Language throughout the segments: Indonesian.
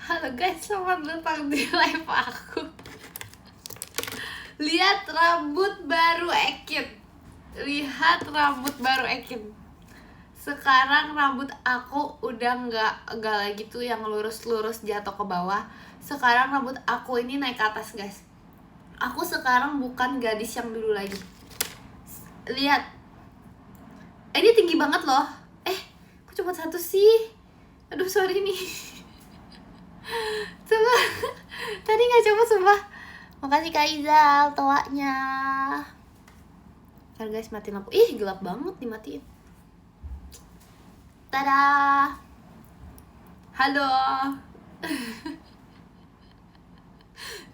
Halo guys, selamat datang di live aku. Lihat rambut baru Ekin. Lihat rambut baru Ekin. Sekarang rambut aku udah nggak lagi tuh yang lurus-lurus jatuh ke bawah. Sekarang rambut aku ini naik ke atas guys. Aku sekarang bukan gadis yang dulu lagi. Lihat. Ini tinggi banget loh. Kok cuma satu sih? Aduh sorry nih. Coba. Tadi nggak coba sumpah. Makasih Kak Izal toanya. Ntar guys matiin lampu. Ih gelap banget dimatiin. Tada. Halo.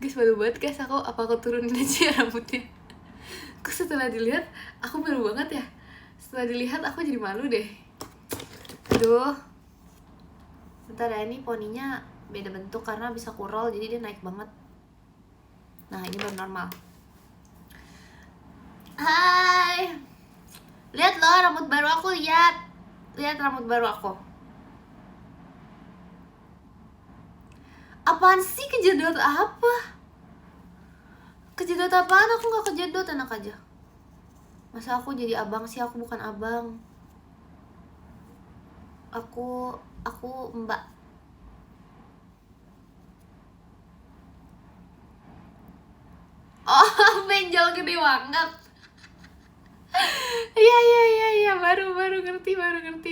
Guys malu banget guys aku. Apa aku turunin aja rambutnya? Kok setelah dilihat aku malu banget ya. Setelah dilihat aku jadi malu deh. Aduh. Bentar ya, ini poninya beda bentuk karena bisa kurol jadi dia naik banget. Nah ini baru normal. Hai. Lihat loh rambut baru aku, lihat. Lihat rambut baru aku. Apaan sih, kejedot apa? Kejedot apaan? Aku gak kejedot, enak aja. Masa aku jadi abang sih? Aku bukan abang. Aku mbak. Oh, benjol gede banget. Iya, baru ngerti,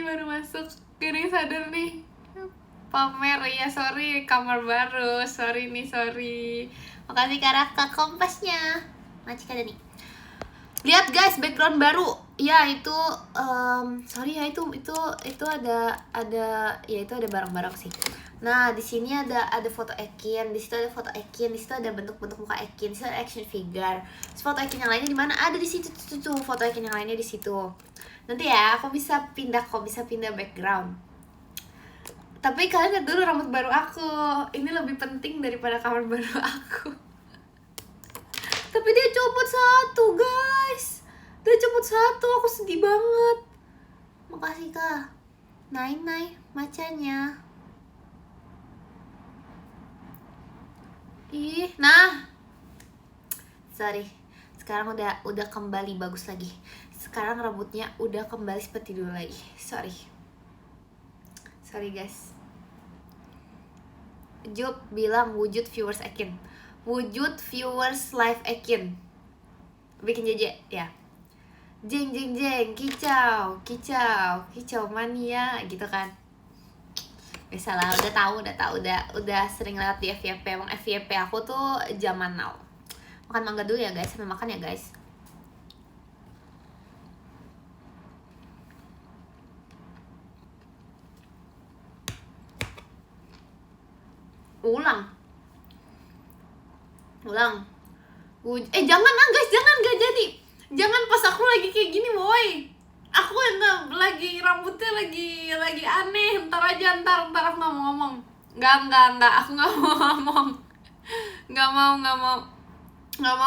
baru masuk. Gini sadar nih. Pamer ya, sorry, kamar baru. Sorry. Makasih Karaka kompasnya. Macik ada nih. Lihat guys, background baru. Ya itu sorry ya itu ada ya itu ada barang-barang sih. Nah, di sini ada foto Ekin, di situ ada foto Ekin, di situ ada bentuk-bentuk muka Ekin, di situ ada action figure. Terus foto Ekin yang lainnya di mana? Ada di situ tuh, foto Ekin yang lainnya di situ. Nanti ya, aku bisa pindah background. Tapi kalian lihat dulu rambut baru aku. Ini lebih penting daripada kamar baru aku. Tapi dia copot satu, guys. Dia copot satu, aku sedih banget. Makasih Kak. Nai macanya. Ih, nah. Sorry. Sekarang udah kembali bagus lagi. Sekarang rambutnya udah kembali seperti dulu lagi. Sorry guys. Job bilang wujud viewers Ekin. Wujud viewers live Ekin. Bikin JJ ya. Jeng kicau mania gitu kan. Biasalah, udah sering lewat di FYP. Emang FYP aku tuh zaman now. Makan mangga dulu ya guys, sambil makan ya guys. Ulang. Jangan guys, gak jadi. Jangan pas aku lagi kayak gini boy. Aku lagi rambutnya lagi aneh. Ntar aku gak mau ngomong. Enggak, aku gak mau ngomong. Gak mau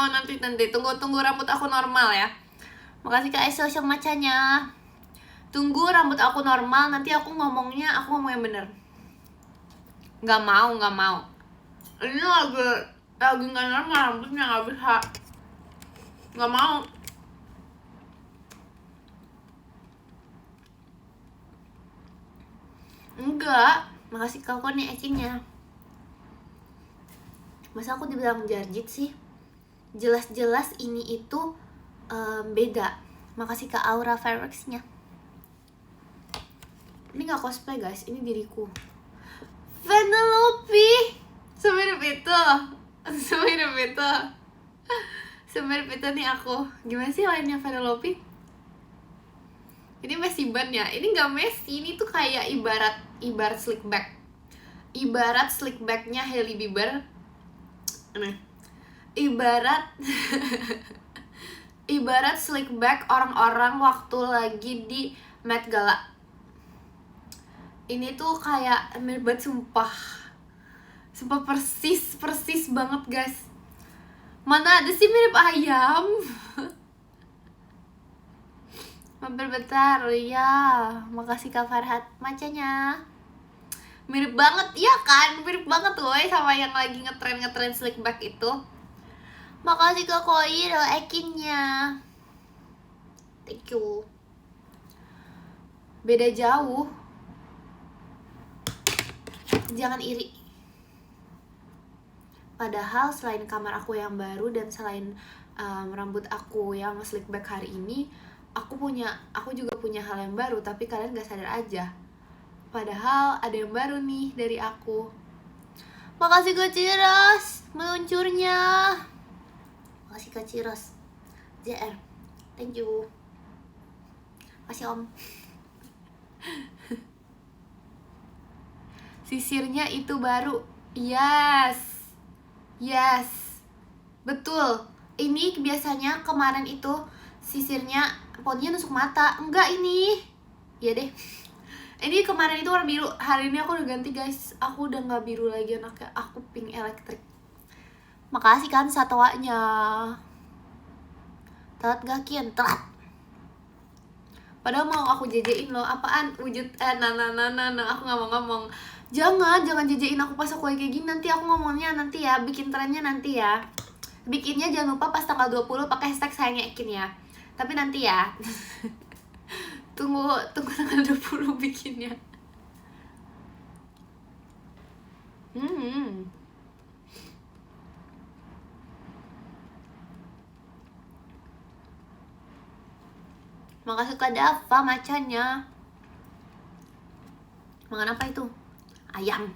nanti tunggu rambut aku normal ya. Makasih Kak Social macanya. Tunggu rambut aku normal, nanti aku ngomong yang bener. Gak mau. Ini lagi gak normal rambutnya, gak bisa. Gak mau. Enggak, makasih kau nih Ekinnya. Masa aku dibilang jarjit sih? Jelas-jelas ini itu beda. Makasih Kak Aura Fireworks-nya. Ini gak cosplay guys, ini diriku. Vanellope, semirip itu nih aku. Gimana sih lainnya Vanellope? Ini messy ban ya. Ini gak messy, ini tuh kayak ibarat slick back. Ibarat slick backnya Hailey Bieber. Nah, ibarat slick back orang-orang waktu lagi di Met Gala. Ini tuh kayak mirip banget sumpah persis banget guys. Mana ada sih mirip ayam. Mampir bentar ya. Makasih Kak Farhat macanya. Mirip banget, iya kan? Mirip banget woy sama yang lagi ngetren slick back itu. Makasih Kak Koi udah ekinnya. Thank you. Beda jauh. Jangan iri. Padahal selain kamar aku yang baru dan selain rambut aku yang slick back hari ini, aku juga punya hal yang baru, tapi kalian gak sadar aja. Padahal ada yang baru nih dari aku. Makasih Kak Ciros meluncurnya. Makasih Kak Ciros JR. Thank you. Makasih Om. Sisirnya itu baru. Yes. Betul. Ini biasanya kemarin itu sisirnya poninya nusuk mata. Enggak ini. Iya deh. Ini kemarin itu warna biru. Hari ini aku udah ganti guys. Aku udah gak biru lagi anaknya. Aku pink elektrik. Makasih kan satwanya. Telat gak Kian? Telat. Padahal mau aku jejein loh. Apaan? Wujud aku gak mau ngomong. Jangan jejein aku pas aku kayak gini. Nanti aku ngomongnya nanti ya. Bikin trennya nanti ya. Bikinnya jangan lupa pas tanggal 20 pakai hashtag sayangnya Ekin ya. Tapi nanti ya. Tunggu tanggal 20 bikinnya. Makasih Kak Dava macanya. Makan apa itu? Ayam.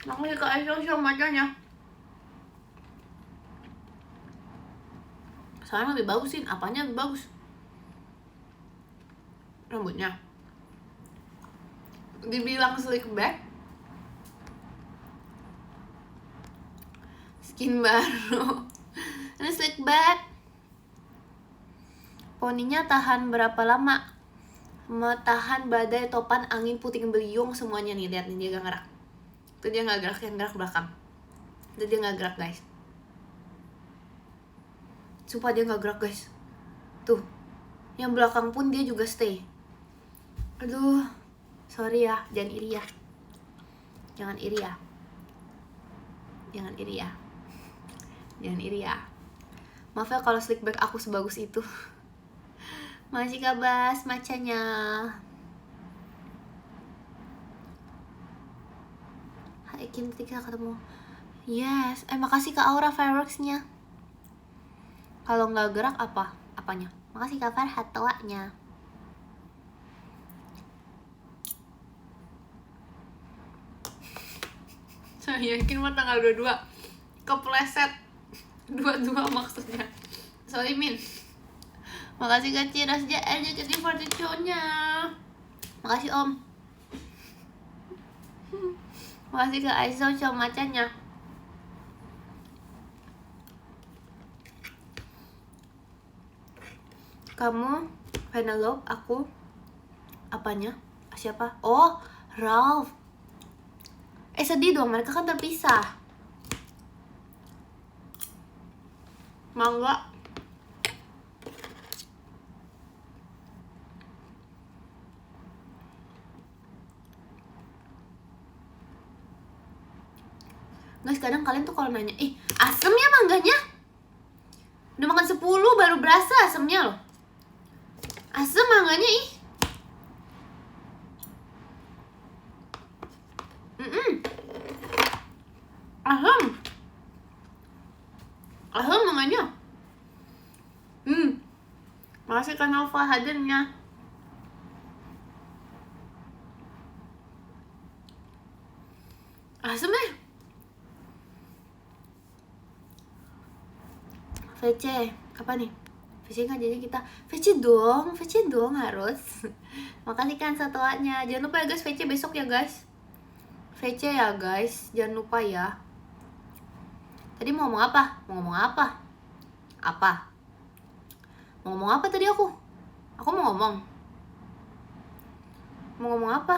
Makasih Kak Aisyah macanya. Soalnya lebih bagusin. Apanya lebih bagus? Rambutnya. Dibilang slick back. Skin baru. Ini slick back. Poninya tahan berapa lama? Tahan badai, topan, angin, puting beliung, semuanya nih. Lihat nih dia gak gerak. Itu dia gak gerak, yang gerak belakang. Itu dia gak gerak guys. Sumpah dia gak gerak guys. Tuh. Yang belakang pun dia juga stay. Aduh. Sorry ya, jangan iri ya. Jangan iri ya. Jangan iri ya. Jangan iri ya. Maaf ya kalau slick back aku sebagus itu. Makasih Kak Bas macanya. Hai Ekin, ketika ketemu. Yes, makasih Kak Aura fireworksnya. Kalau nggak gerak apanya? Makasih Kak Farhat tawanya. Saya yakin mah tanggal 22 kepleset 22 maksudnya. Sorry Min. Makasih Kak Ciras JR jadi fortune-nya. Makasih Om. Makasih Kak Aisyah sama macanya. Kamu Penelope, aku apanya? Siapa? Oh, Ralph. Sedih dong, mereka kan terpisah. Mangga. Guys, kadang kalian tuh kalau nanya, asem ya mangganya? Udah makan 10 baru berasa asemnya loh. Asem mangganya Asem mangganya. Makasih Kak Nova hadirnya. Asem deh. VC, apa nih? VC kan jadi kita VC dong harus. Makasih kan satuannya. Jangan lupa ya guys, VC besok ya guys. VC ya guys, jangan lupa ya. Tadi mau ngomong apa? Mau ngomong apa? Mau ngomong apa tadi aku? Aku mau ngomong. Mau ngomong apa?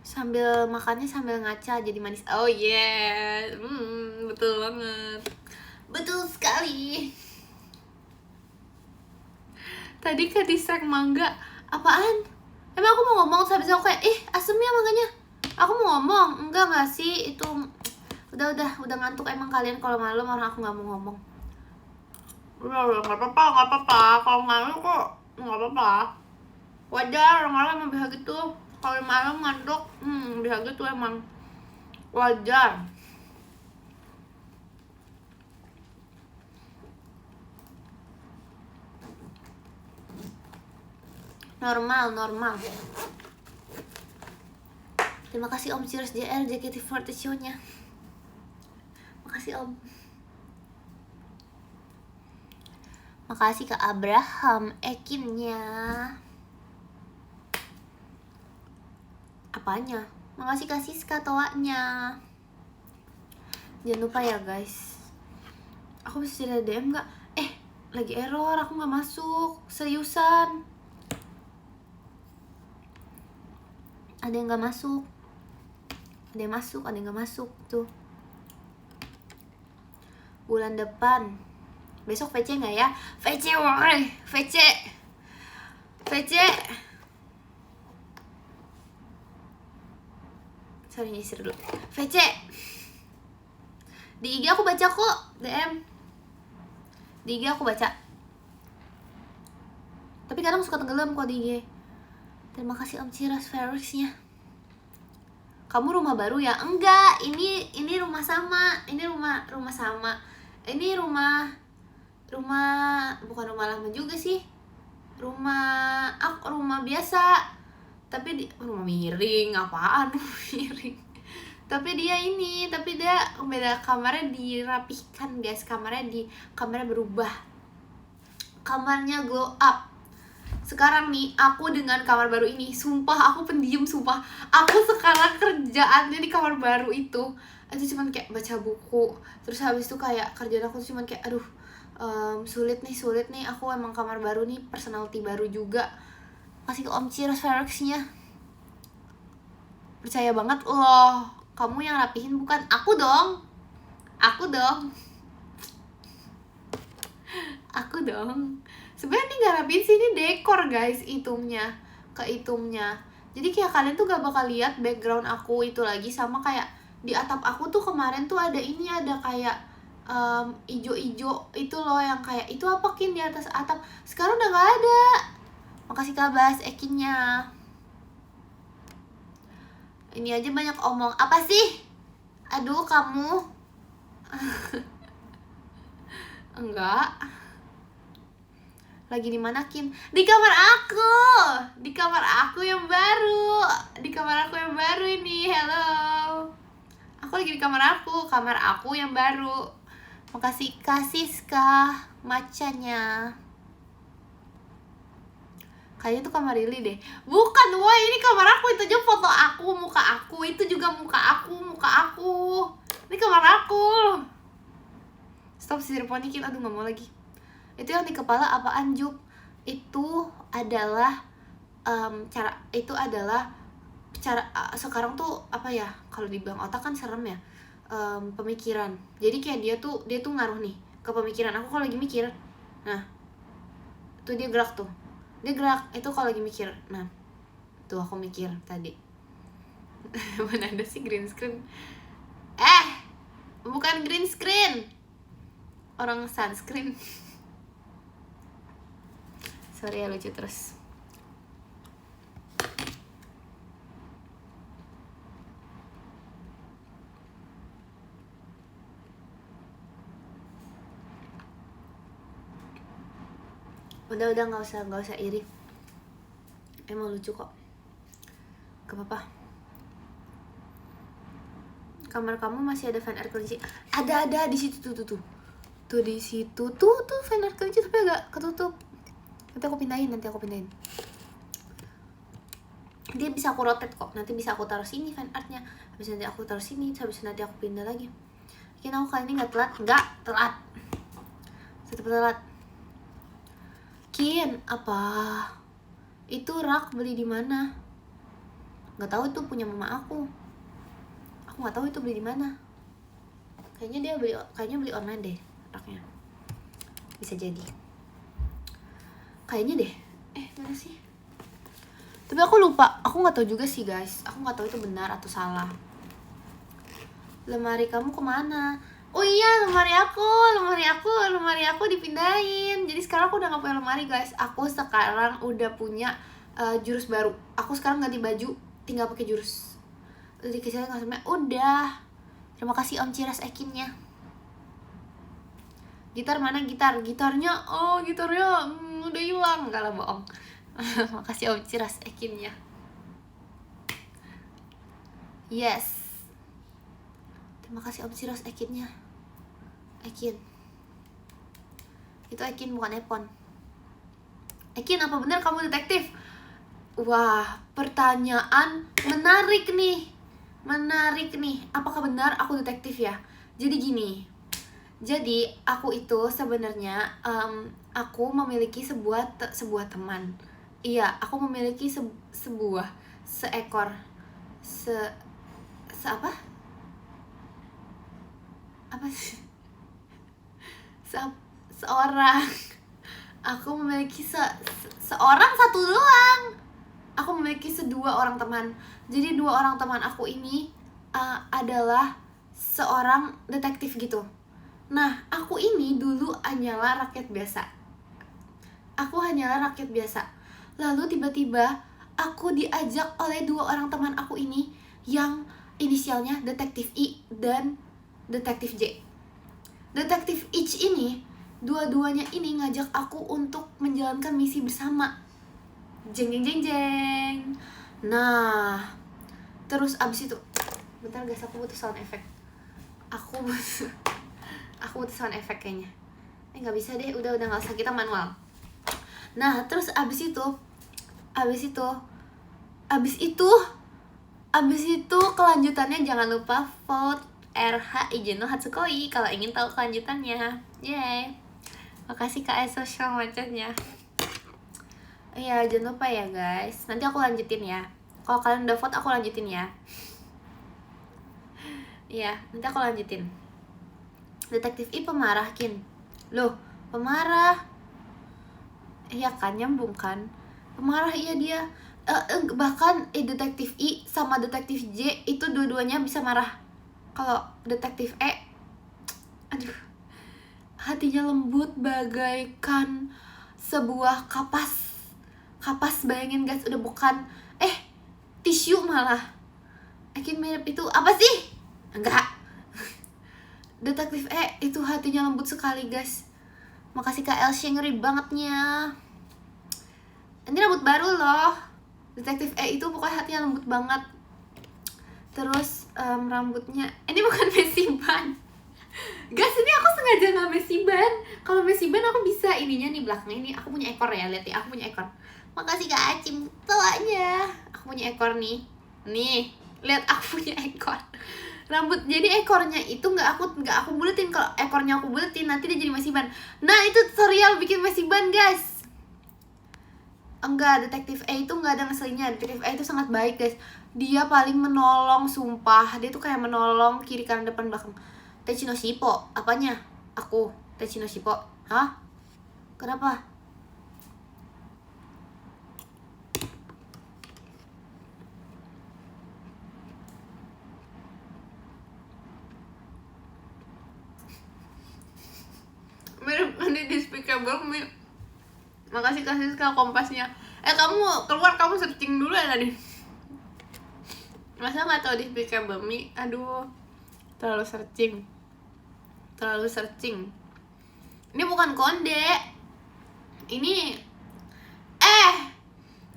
Sambil makannya sambil ngaca jadi manis. Oh yeah, betul banget, betul sekali. Tadi ke dessert mangga, apaan? Emang aku mau ngomong habis aku kayak, asem ya mangganya. Aku mau ngomong, enggak sih itu. Udah ngantuk emang kalian kalau malam, orang aku nggak mau ngomong. Udah nggak apa-apa kalau malam kok nggak apa-apa. Wajar orang-orang emang bisa gitu. Kalau malam ngantuk, bisa gitu emang wajar. Normal. Terima kasih Om Cirus JR JKT48 show-nya. Makasih Om. Makasih Kak Abraham Ekinnya. Apanya? Makasih Kak Siska Toanya. Jangan lupa ya guys, aku bisa cerita DM gak? Lagi error, aku gak masuk. Seriusan, ada yang gak masuk. Ada yang masuk, ada yang gak masuk. Tuh, bulan depan. Besok VC gak ya? VC woy, VC sorry nyisir dulu. VC di IG aku baca kok, DM di IG aku baca, tapi kadang suka tenggelam kok di IG. Terima kasih Om Ciras Ferrisnya. Kamu rumah baru ya? Enggak, ini rumah sama. Ini rumah sama. Ini rumah bukan rumah lama juga sih. Rumah biasa. Tapi rumah miring, apaan miring. Tapi dia beda kamarnya, dirapihkan guys. Kamarnya berubah. Kamarnya glow up. Sekarang nih, aku dengan kamar baru ini, sumpah aku pendiam, sumpah. Aku sekarang kerjaannya di kamar baru itu cuman kayak baca buku. Terus habis itu kayak kerjaan aku cuman kayak aduh, sulit nih. Aku emang kamar baru nih, personality baru juga. Kasih ke Om Ciros Ferox-nya. Percaya banget loh, kamu yang rapihin bukan aku dong. Sebenarnya ini gak rapihin sih, ini dekor guys, itemnya. Jadi kayak kalian tuh gak bakal lihat background aku itu lagi. Sama kayak di atap aku tuh kemarin tuh ada kayak ijo-ijo itu loh, yang kayak itu apa Kin di atas atap. Sekarang udah gak ada. Makasih Kabas Ekinnya. Ini aja banyak omong. Apa sih? Aduh kamu. Enggak. Lagi di mana Kin? Di kamar aku. Di kamar aku yang baru ini. Hello. Aku lagi di kamar aku yang baru. Makasih Kasiska macanya. Kayaknya itu kamar Lili deh. Bukan, woi, ini kamar aku. Itu aja foto aku, muka aku. Itu juga muka aku. Ini kamar aku. Stop sisir ponikin, aduh gak mau lagi. Itu yang di kepala apaan Juk? Itu adalah cara sekarang tuh apa ya? Kalau dibilang otak kan serem ya. Pemikiran. Jadi kayak dia tuh ngaruh nih ke pemikiran aku kalau lagi mikir. Nah, tuh dia gerak tuh. Dia gerak itu kalau lagi mikir. Nah, tuh aku mikir tadi. Mana ada sih green screen? Bukan green screen. Orang sunscreen. Sorry ya, lucu terus. Udah nggak usah iri. Emang lucu kok. Gak apa-apa. Kamar kamu masih ada fan art kelinci? Ada di situ tuh. Tuh di situ tuh fan art kelinci tapi agak ketutup. Nanti aku pindahin. Dia bisa aku rotate kok. Nanti bisa aku taruh sini fan artnya. Habis nanti aku taruh sini. Habis nanti aku pindah lagi. Mungkin aku kali ini nggak telat. Tetap telat. Kin, apa? Itu rak beli di mana? Nggak tahu itu punya mama aku nggak tahu itu beli di mana. Kayaknya beli online deh raknya, bisa jadi kayaknya deh. Mana sih, tapi aku lupa, aku nggak tahu juga sih guys, aku nggak tahu itu benar atau salah. Lemari kamu kemana? Oh iya, lemari aku dipindahin. Jadi sekarang aku udah gak punya lemari guys. Aku sekarang udah punya jurus baru. Aku sekarang ganti baju, tinggal pakai jurus. Udah dikecilin nggak sampai. Udah. Terima kasih Om Ciras Ekinnya. Gitar mana gitar? Gitarnya udah hilang. Enggak lah, bohong. Makasih Om Ciras Ekinnya. Yes. Terima kasih Om Ciras Ekinnya. Ekin. Itu Ekin bukan Epon. Ekin, apa benar kamu detektif? Wah, pertanyaan menarik nih. Apakah benar aku detektif ya? Jadi gini. Jadi aku itu sebenarnya aku memiliki sebuah teman. Iya, aku memiliki seekor apa sih? Seorang. Aku memiliki seorang satu doang. Aku memiliki dua orang teman. Jadi dua orang teman aku ini adalah seorang detektif gitu. Nah, aku ini dulu hanyalah rakyat biasa. Lalu tiba-tiba aku diajak oleh dua orang teman aku ini yang inisialnya Detektif I dan Detektif J. Detektif H ini, dua-duanya ini ngajak aku untuk menjalankan misi bersama. Jeng. Nah, terus abis itu, bentar guys, aku butuh sound effect. Aku butuh sound effect kayaknya. Nggak bisa deh, udah nggak usah, kita manual. Nah, terus abis itu kelanjutannya jangan lupa vote RH Ijeno Hatsukoi kalau ingin tahu kelanjutannya. Yeay. Makasih Kak Eso Show macetnya. Iya, jangan lupa ya guys. Nanti aku lanjutin ya. Kalau kalian udah vote, aku lanjutin ya. Iya, nanti aku lanjutin. Detektif I pemarah, Kin. Loh, pemarah. Iya kan, nyambung kan? Pemarah, iya dia. Bahkan Detektif I sama Detektif J itu dua-duanya bisa marah. Kalau Detektif E, aduh, hatinya lembut bagaikan sebuah kapas. Bayangin guys, udah bukan tisu malah. Ekin mirip itu apa sih? Enggak. Detektif E itu hatinya lembut sekali guys. Makasih Kak Elsie, ngeri bangetnya. Ini rambut baru loh. Detektif E itu pokoknya hatinya lembut banget. Terus rambutnya, ini bukan mesiban. Guys, ini aku sengaja nggak mesiban. Kalau mesiban aku bisa ininya nih belakang ini. Aku punya ekor ya, lihat ya, aku punya ekor. Makasih Kak Acim tuanya. Aku punya ekor nih. Nih, lihat aku punya ekor. Rambut, jadi ekornya itu nggak aku buletin. Kalau ekornya aku buletin nanti dia jadi mesiban. Nah, itu tutorial bikin mesiban guys. Enggak, Detektif E itu nggak ada ngeselinnya. Detektif E itu sangat baik guys. Dia paling menolong, sumpah. Dia tuh kayak menolong kiri kanan depan belakang. Techino Shippo, apanya? Aku, Techino Shippo. Hah? Kenapa? Mirip di Despicable Me. Makasih kasih sekali kompasnya. Kamu keluar, kamu searching dulu ya tadi. Masa nggak tahu Despicable Me? Aduh, terlalu searching. Ini bukan konde. Ini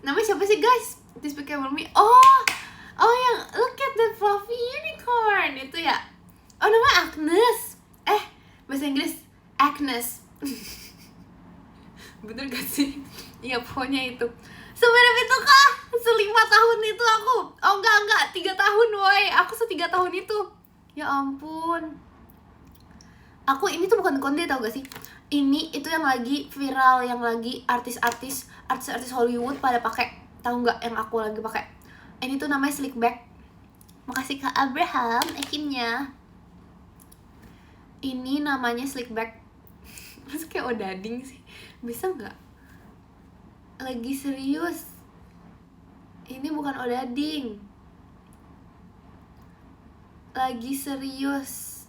namanya siapa sih guys? Despicable Me. Oh yang look at the fluffy unicorn itu ya. Oh, namanya Agnes. Bahasa Inggris Agnes. Bener gak sih? Iya, pokoknya itu. Semirip itu kah? 5 tahun itu aku. Oh enggak 3 tahun woi. Aku 3 tahun itu. Ya ampun. Aku ini tuh bukan konde, tau gak sih? Ini itu yang lagi viral, yang lagi artis-artis Hollywood pada pakai. Tahu nggak yang aku lagi pakai? Ini tuh namanya slick back. Makasih Kak Abraham, akhirnya. Ini namanya slick back. Masa kayak odading sih? Bisa nggak? Lagi serius. Ini bukan odading. Lagi serius.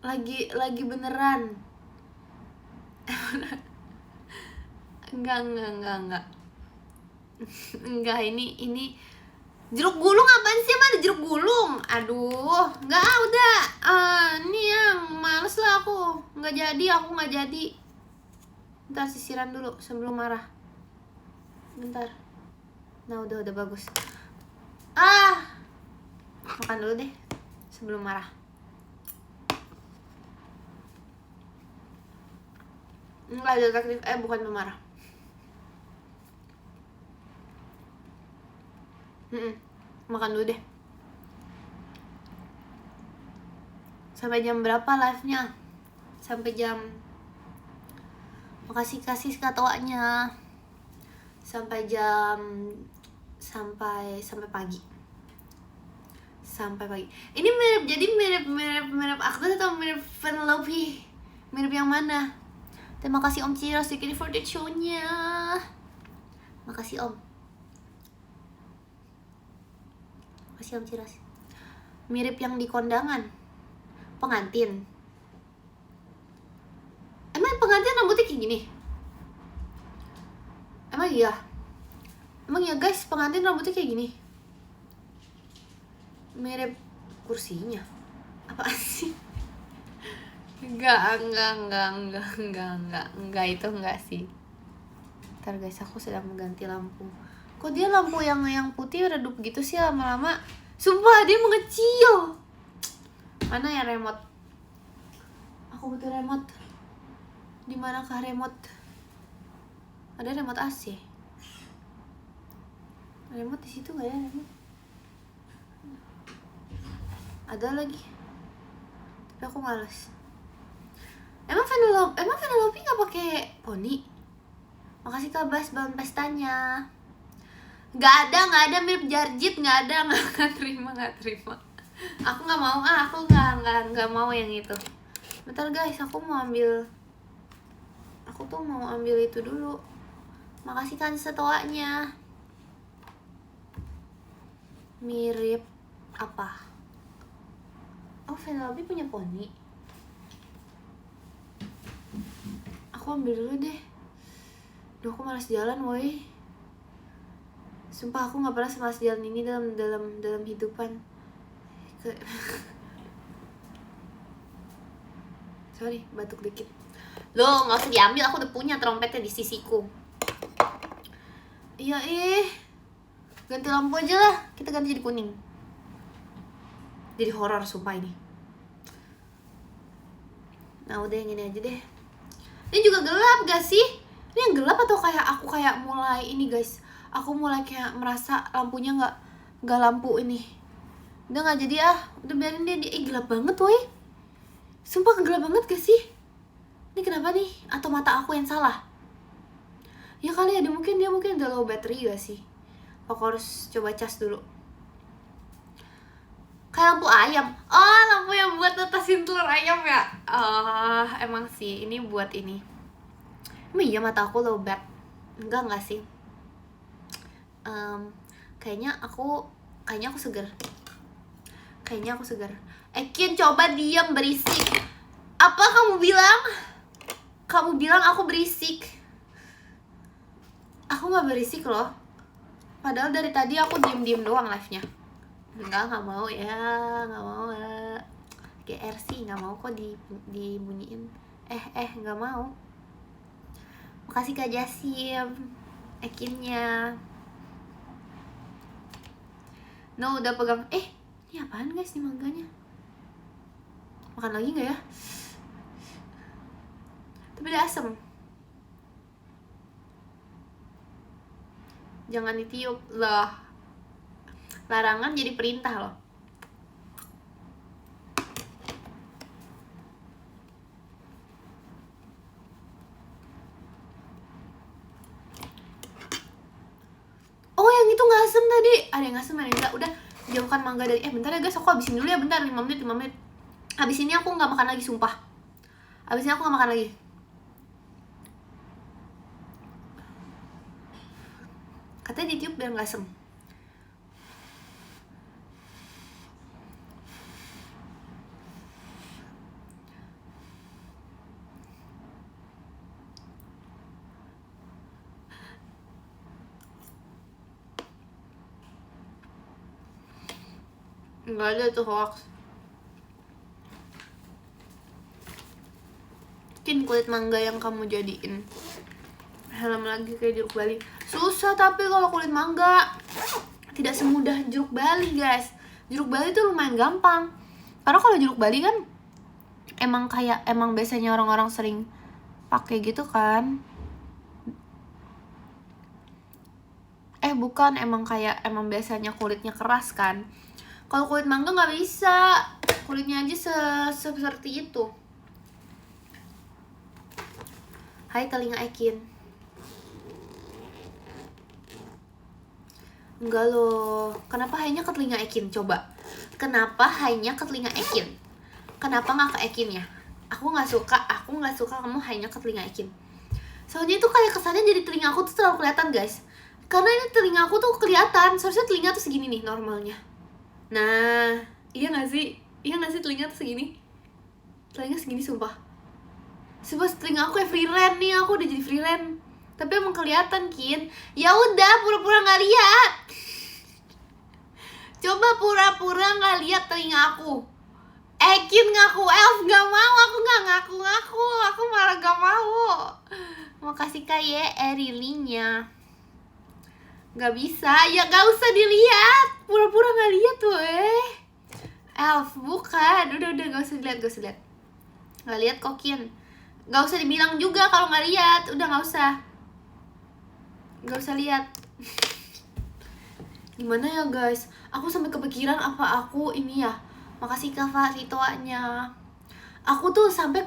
Lagi beneran. Enggak. Enggak, ini jeruk gulung apaan sih? Emang ada jeruk gulung? Aduh, enggak, udah. Ini yang males lah aku. Aku nggak jadi. Bentar, sisiran dulu sebelum marah. Bentar. Nah, udah bagus. Makan dulu deh sebelum marah. Enggak detektif, bukan pemarah. Makan dulu deh. Sampai jam berapa live-nya? Sampai jam. Makasih katoanya. Sampai pagi. Sampai pagi. Ini mirip Agnes atau mirip Vanellope? Mirip yang mana? Terima kasih Om Ciros for the show-nya. Makasih Om. Makasih Om Ciros. Mirip yang di kondangan. Pengantin. Emang pengantin rambutnya kayak gini? Emang iya guys, pengantin rambutnya kayak gini? Mirip kursinya. Apaan sih? Enggak, itu enggak sih. Ntar guys, aku sedang mengganti lampu. Kok dia lampu yang putih redup gitu sih lama-lama? Sumpah dia mengecil. Mana ya remote? Aku butuh remote. Di manakah remote? Ada remote AC. Remote di situ nggak ya remote? Ada lagi. Tapi aku malas. Emang Vanellope nggak pakai poni? Makasih Kak Bas bahan pestanya. Nggak ada mirip Jarjit, nggak ada, nggak terima. Aku nggak mau, aku nggak mau yang itu. Bentar guys, aku tuh mau ambil itu dulu. Makasih kan setoanya. Mirip apa? Oh, Vanellope punya poni. Aku ambil dulu deh. Duh, aku malas jalan woi. Sumpah aku nggak pernah semalas jalan ini dalam hidupan. Sorry, batuk dikit. Loh, nggak usah diambil, aku udah punya trompetnya di sisiku. Iya ganti lampu aja lah, kita ganti jadi kuning. Jadi horor sumpah ini. Nah udah yang ini aja deh. Ini juga gelap gak sih? Ini yang gelap atau kayak aku mulai ini guys? Aku mulai kayak merasa lampunya nggak lampu ini. Udah nggak jadi udah biarin dia. Gelap banget woi. Sumpah gelap banget gak sih? Ini kenapa nih? Atau mata aku yang salah? Ya kali ya, mungkin udah low battery gak sih? Aku harus coba cas dulu. Kayak lampu ayam. Oh, lampu yang buat netasin telur ayam ya? Emang sih, ini buat ini. Emang iya mata aku low bat? Enggak sih. Kayaknya aku seger. Ekin, coba diam, berisik. Apa kamu bilang? Kamu bilang aku berisik. Aku gak berisik loh. Padahal dari tadi aku diem doang live-nya. Enggak mau ya, nggak mau. GR sih nggak mau kok dibunyiin. Nggak mau. Makasih Kak Jasim, Ekinnya. No, udah pegang. Ini apaan guys, ini mangganya? Makan lagi nggak ya? Tapi udah asem. Jangan ditiup lah. Larangan jadi perintah loh. Oh yang ngasem tadi. Ada yang ngasem, ada yang enggak. Udah, jauhkan mangga dari bentar ya guys, aku habisin dulu ya, bentar, 5 menit. Habis ini aku nggak makan lagi, sumpah. Habis ini aku nggak makan lagi. Katanya ditiup biar nggak asem. Enggak ada tuh hoax. Mungkin kulit mangga yang kamu jadiin helm lagi kayak jeruk bali. Susah tapi kalau kulit mangga. Tidak semudah jeruk bali guys. Jeruk bali tuh lumayan gampang. Karena kalau jeruk bali kan emang biasanya orang-orang sering pakai gitu kan. Bukan, emang biasanya kulitnya keras kan. Kalau kulit mangga nggak bisa, kulitnya aja seperti itu. Hai telinga Ekin. Enggak loh. Kenapa hanya ke telinga Ekin? Coba. Kenapa hanya ke telinga Ekin? Kenapa nggak ke Ekin ya? Aku nggak suka kamu hanya ke telinga Ekin. Soalnya itu kayak kesannya jadi telinga aku tuh terlalu kelihatan guys. Karena ini telinga aku tuh kelihatan. Seharusnya telinga tuh segini nih normalnya. Nah, iya gak sih? Telinga tuh segini. Telinga segini sumpah. Sumpah telinga aku kayak freelance nih, aku udah jadi freelance. Tapi emang kelihatan Kin. Ya udah, pura-pura nggak lihat. Coba pura-pura nggak lihat telinga aku. Ekin ngaku, Elf nggak mau, aku nggak ngaku-ngaku, aku malah nggak mau. Makasih Kak ya, really-nya. Nggak bisa, ya nggak usah dilihat. Pura-pura nggak lihat tuh Elf, bukan. Udah nggak usah dilihat. Nggak lihat Kokin. Nggak usah dibilang juga kalau nggak lihat. Udah nggak usah lihat. Gimana ya guys? Aku sampai kepikiran apa aku ini ya. Makasih Kak Faritoanya. Aku tuh sampai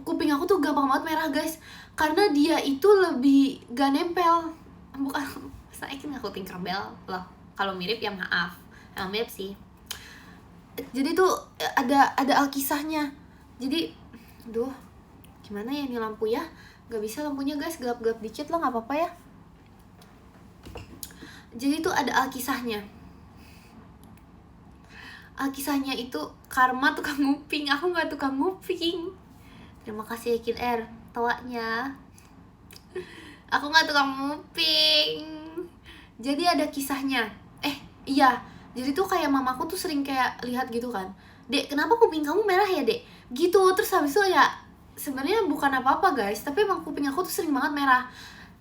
kuping aku tuh gampang banget merah guys. Karena dia itu lebih gak nempel. Bukan, saya ngaku Tinkerbell loh. Kalau mirip ya maaf. Emang mirip sih. Jadi tuh ada alkisahnya. Jadi, aduh, gimana ya ini lampu ya? Gak bisa lampunya guys, gelap-gelap dikit lah, gak apa-apa ya. Jadi tuh ada alkisahnya. Alkisahnya itu Karma tukang nguping, aku gak tukang nguping. Terima kasih Ekin R, tawanya. Aku gak tukang nguping. Jadi ada kisahnya. Iya. Jadi tuh kayak mamaku tuh sering kayak lihat gitu kan. Dek, kenapa kuping kamu merah ya dek? Gitu, terus habis itu ya sebenarnya bukan apa-apa guys, tapi emang kuping aku tuh sering banget merah.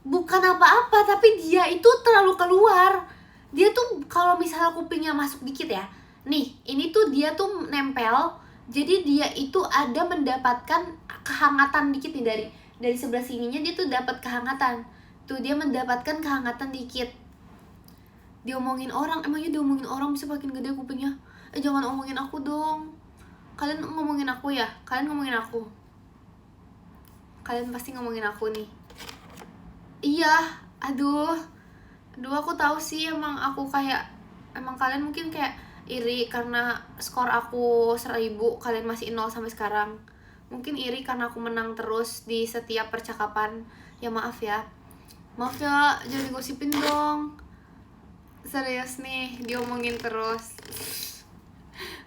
Bukan apa-apa, tapi dia itu terlalu keluar. Dia tuh kalau misalnya kupingnya masuk dikit ya. Nih, ini tuh dia tuh nempel. Jadi dia itu ada mendapatkan kehangatan dikit nih dari sebelah sininya, dia tuh dapat kehangatan. Tuh dia mendapatkan kehangatan dikit. Diomongin orang, emangnya diomongin orang bisa makin gede kupingnya? Jangan omongin aku dong. Kalian ngomongin aku ya? Kalian ngomongin aku. Kalian pasti ngomongin aku nih. Iya, aduh aku tahu sih emang kalian mungkin kayak iri karena skor aku 1000, kalian masih 0 sampai sekarang. Mungkin iri karena aku menang terus di setiap percakapan. Ya maaf ya, jangan digosipin dong. Serius nih, diomongin terus.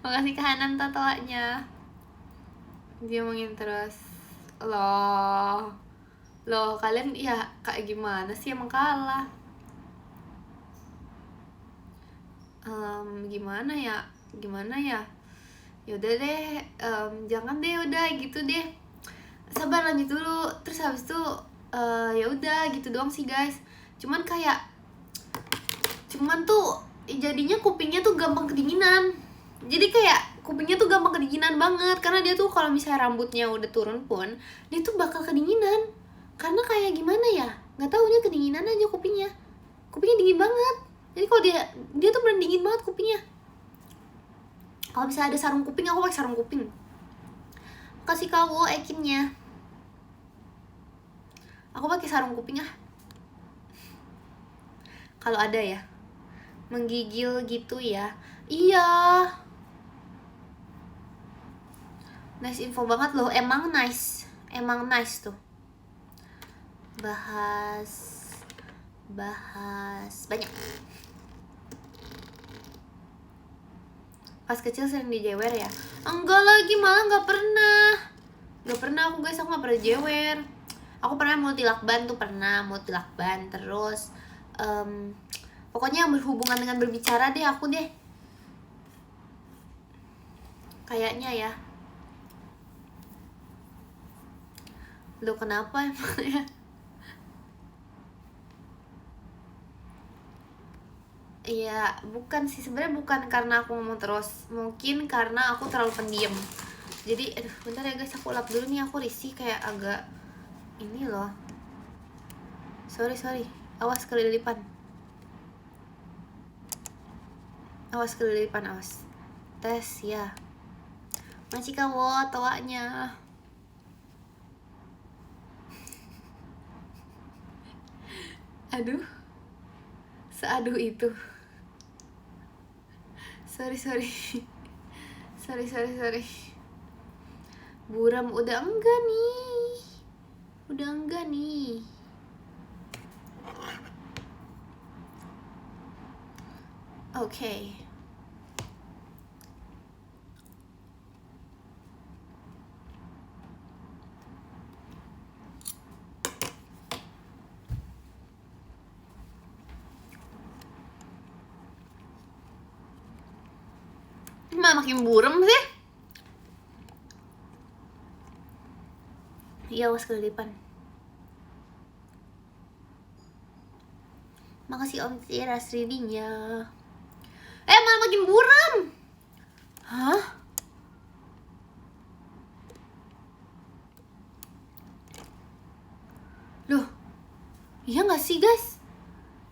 Makasih ke Hanan tatoanya. Diomongin terus. Loh, kalian ya kayak gimana sih, emang kalah. Gimana ya? Yaudah deh, jangan deh, udah gitu deh. Sabar, lanjut dulu. Terus habis itu ya udah gitu doang sih guys. Cuman tuh jadinya kupingnya tuh gampang kedinginan. Jadi kayak kupingnya tuh gampang kedinginan banget. Karena dia tuh kalau misalnya rambutnya udah turun pun, dia tuh bakal kedinginan. Karena kayak gimana ya, gak tahu, dia kedinginan aja kupingnya dingin banget. Jadi kalau dia tuh bener dingin banget kupingnya. Kalau misalnya ada sarung kuping, aku pakai sarung kuping. Kasih kau Ekinnya. Aku pakai sarung kuping kalau ada ya. menggigil gitu ya. Iya, nice info banget loh. Emang nice tuh. Bahas banyak. Pas kecil sering dijewer ya? Enggak lagi, malah nggak pernah aku guys. Aku nggak pernah jewer. Aku pernah multilakban tuh, terus pokoknya yang berhubungan dengan berbicara deh aku deh kayaknya ya. Lo kenapa emang ya? Iya, bukan sih, sebenarnya bukan karena aku ngomong terus, mungkin karena aku terlalu pendiam. Jadi, aduh, bentar ya guys, aku lap dulu nih, aku risih kayak agak ini loh. Sorry, awas kelilipan. Awas. Tes ya. Masih kawo tawanya. Aduh, seaduh itu. Sorry. Buram udah enggak nih. Oke. Makin buram sih. Iya, awas kelilipan. Makasih Om Tiras readingnya. Malah makin buram. Hah? Loh, iya gak sih guys?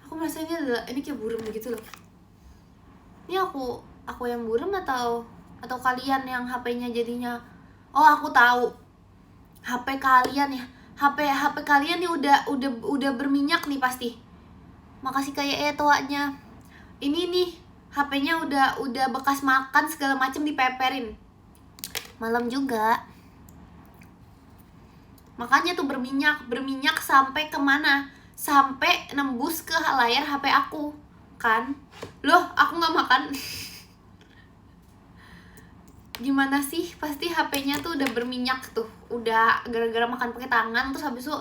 Aku merasa ini kayak buram gitu loh. Ini aku yang buram atau kalian yang HP-nya jadinya? Oh, aku tahu. HP kalian ya. HP kalian nih udah berminyak nih pasti. Makasih kayak toanya. Ini nih HP-nya udah bekas makan segala macam dipeperin. Malam juga. Makanya tuh berminyak sampai kemana? Sampai nembus ke layar HP aku. Kan? Loh, aku nggak makan. Gimana sih? Pasti HP-nya tuh udah berminyak tuh. Udah gara-gara makan pakai tangan, terus habis itu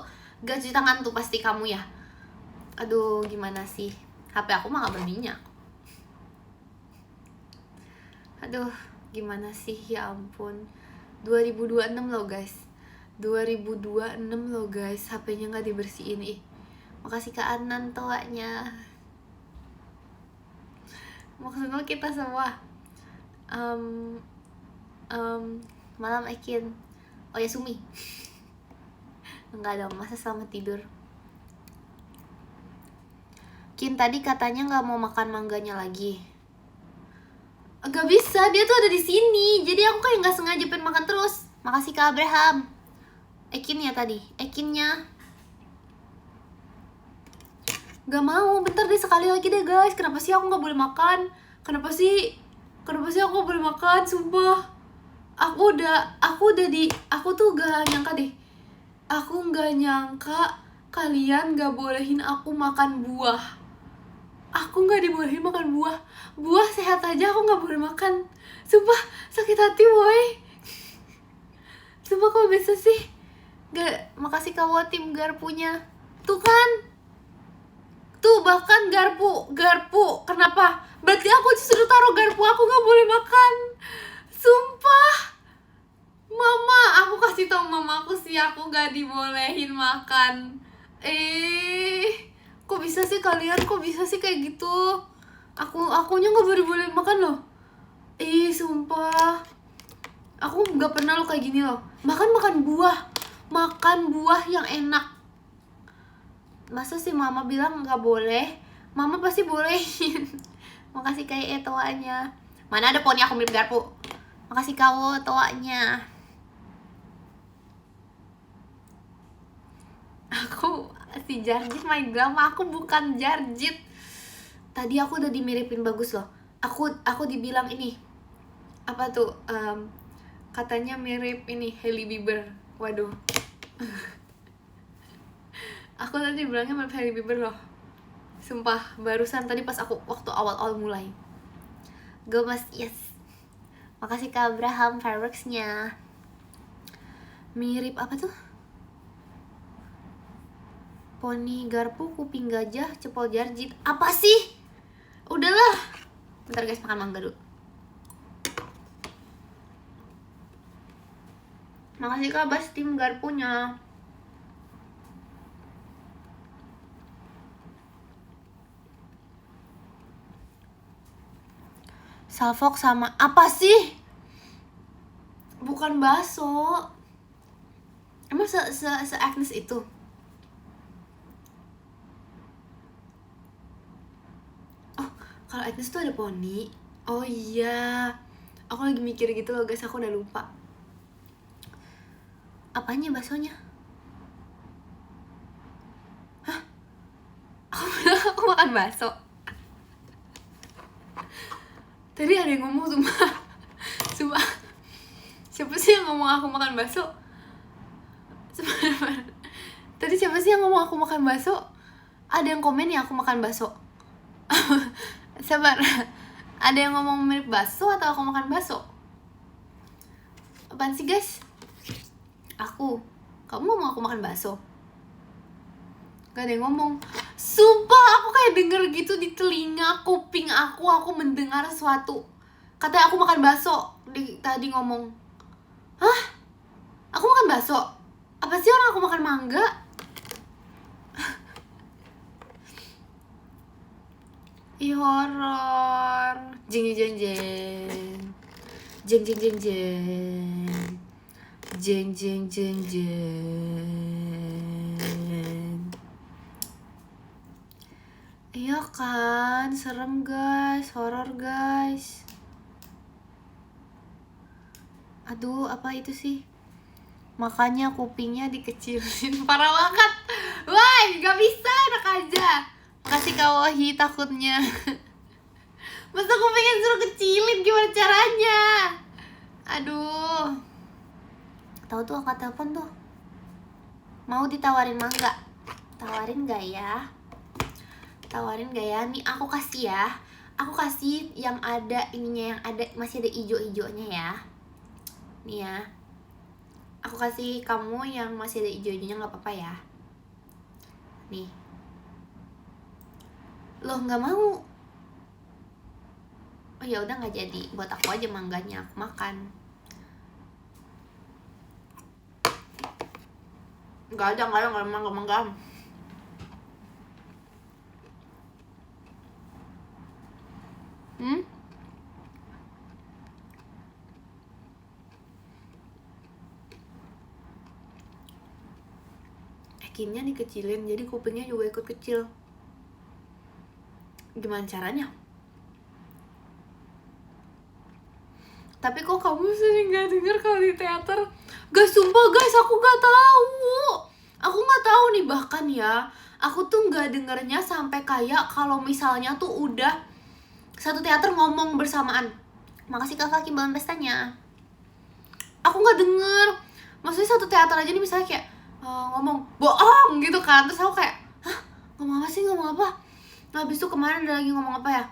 gak cuci tangan tuh pasti kamu ya. Aduh, gimana sih? HP aku mah gak berminyak. Aduh, gimana sih? Ya ampun. 2026 loh guys. 2026 loh guys. HP-nya gak dibersihin. Makasih Kak Anan toanya. Maksudnya kita semua malam Ekin. Oh ya, Sumi. Enggak dong, masa selamat tidur. Kin tadi katanya nggak mau makan mangganya lagi. Gak bisa, dia tuh ada di sini. Jadi aku kayak nggak sengaja pengen makan terus. Makasih Kak Abraham. Ekin ya tadi, Ekinnya. Gak mau, bentar deh, sekali lagi deh guys. Kenapa sih aku nggak boleh makan? Kenapa sih aku gak boleh makan? Sumpah. Aku tuh gak nyangka deh. Aku gak nyangka kalian gak bolehin aku makan buah. Aku gak dibolehin makan buah. Buah sehat aja aku gak boleh makan. Sumpah, sakit hati woy. Sumpah, kok bisa sih? Gak, makasih kawo tim garpunya. Tuh kan, tuh bahkan garpu. Kenapa? Berarti aku justru taruh garpu, aku gak boleh makan. Sumpah. Mama, aku kasih tau mama aku sih, aku gak dibolehin makan. Kok bisa sih kalian? Kok bisa sih kayak gitu? Akunya gak boleh makan loh. Sumpah. Aku gak pernah lo kayak gini loh. Makan buah yang enak. Masa sih mama bilang gak boleh? Mama pasti bolehin. Makasih kayak toanya. Mana ada poni aku mirip garpu. Makasih kawo toanya. Aku si Jarjit main drama, aku bukan Jarjit. Tadi aku udah dimiripin bagus loh. Aku dibilang ini apa tuh, katanya mirip ini Hailey Bieber. Waduh. Aku tadi bilangnya mirip Hailey Bieber loh. Sumpah, barusan tadi pas aku waktu awal-awal mulai. Go mas, yes. Makasih Kak Abraham fireworksnya. Mirip apa tuh? Poni garpu, kuping gajah, cepol jarjit. Apa sih? Udahlah. Bentar guys, makan mangga dulu. Makasih Kak Bas tim garpunya. Salfok sama apa sih? Bukan bakso. Emang se-Agnes itu? Oh, kalau Agnes tuh ada poni. Oh iya. Aku lagi mikir gitu loh guys, aku udah lupa. Apanya baksonya? Hah? Aku makan bakso. Tadi ada yang ngomong sumpah. Sumpah. Siapa sih yang ngomong aku makan bakso? Tadi siapa sih yang ngomong aku makan bakso? Ada yang komen ya aku makan bakso. Sabar. Ada yang ngomong mirip bakso atau aku makan bakso? Apaan sih guys? Kamu mau aku makan bakso? Gak ada yang ngomong. Sumpah aku kayak denger gitu di telinga kuping aku mendengar sesuatu. Katanya aku makan bakso. Tadi ngomong. Hah? Aku makan bakso? Apa sih orang aku makan mangga? Ih horor. Jeng jeng jeng. Jeng jeng jeng jeng. Jeng jeng jeng jeng. Iya kan, serem guys, horor guys. Aduh, apa itu sih? Makanya kupingnya dikecilin. Parah banget. Wah, gak bisa, enak aja. Makasih Kak Wahi takutnya. Masa kupingnya suruh kecilin, gimana caranya? Aduh. Tahu tuh angkat telepon tuh. Mau ditawarin mangga? Tawarin gak ya? Tawarin gak ya? Nih aku kasih ya. Aku kasih yang ada ininya, yang ada masih ada ijo-ijonya ya. Nih ya. Aku kasih kamu yang masih ada ijo-ijonya, nggak apa-apa ya. Nih. Loh nggak mau? Oh ya udah nggak jadi. Buat aku aja mangganya, aku makan. Nggak ada mangga. Akhirnya dikecilin, jadi kupingnya juga ikut kecil. Gimana caranya? Tapi kok kamu sering gak denger kalau di teater? Guys, sumpah guys, aku gak tahu. Aku gak tahu nih, bahkan ya, aku tuh gak dengernya sampai kayak kalau misalnya tuh udah satu teater ngomong bersamaan. Makasih Kak Faki bangun pestanya. Aku gak denger. Maksudnya satu teater aja nih misalnya kayak ngomong bohong gitu kan. Terus aku kayak, hah? Ngomong apa sih? Ngomong apa? Nah, habis itu kemarin ada lagi ngomong apa ya?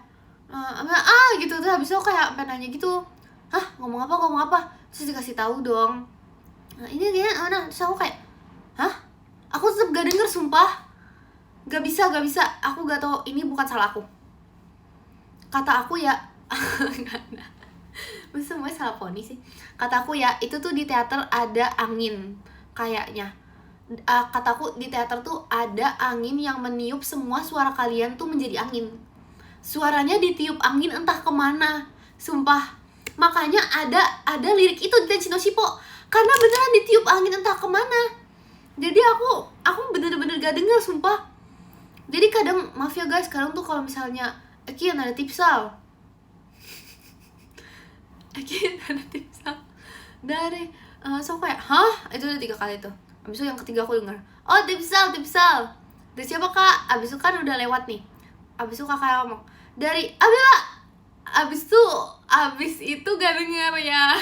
Gitu. Terus habis itu kayak sampai nanya gitu. Hah? Ngomong apa? Terus dikasih tahu dong. Nah, ini dia mana? Terus aku kayak, hah? Aku tetap gak denger sumpah. Gak bisa. Aku gak tahu, ini bukan salah aku. Kata aku ya, masa semuanya salah poni sih. Kata aku ya, itu tuh di teater ada angin kayaknya. Kataku di teater tuh ada angin yang meniup semua suara kalian tuh menjadi angin. Suaranya ditiup angin entah kemana, sumpah. Makanya ada lirik itu di Tenshi no Shippo, karena beneran ditiup angin entah kemana. Jadi aku bener-bener gak denger sumpah. Jadi kadang, maaf ya guys, kadang tuh kalau misalnya Akian ada tipsal dari so kayak, hah? Itu udah 3 kali tuh. Abis itu yang ketiga aku denger, oh tipsal dari siapa Kak? Abis itu kan udah lewat nih, Abis itu kakak ngomong dari abis itu gak denger ya.